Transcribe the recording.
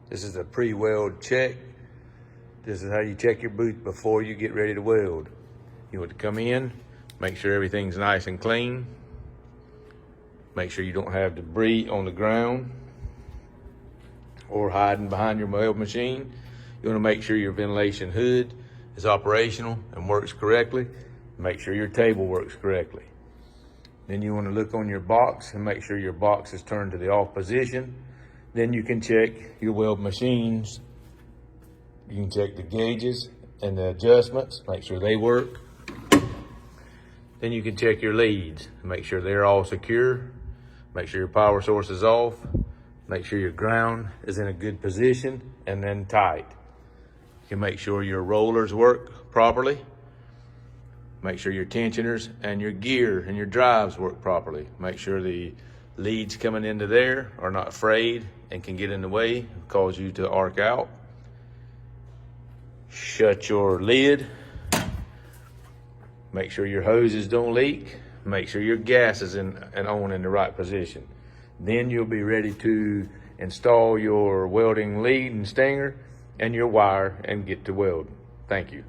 This is a pre-weld check. This is how you check your booth before you get ready to weld. You want to come in, make sure everything's nice and clean. Make sure you don't have debris on the ground or hiding behind your weld machine. You want to make sure your ventilation hood is operational and works correctly. Make sure your table works correctly. Then you want to look on your box and make sure your box is turned to the off position. Then you can check your weld machines. You can check the gauges and the adjustments, make sure they work. Then you can check your leads, make sure they're all secure. Make sure your power source is off. Make sure your ground is in a good position and then tight. You can make sure your rollers work properly. Make sure your tensioners and your gear and your drives work properly. Make sure the leads coming into there are not frayed and can get in the way and cause you to arc out. Shut your lid. Make sure your hoses don't leak. Make sure your gas is in and on in the right position. Then you'll be ready to install your welding lead and stinger and your wire and get to weld. Thank you.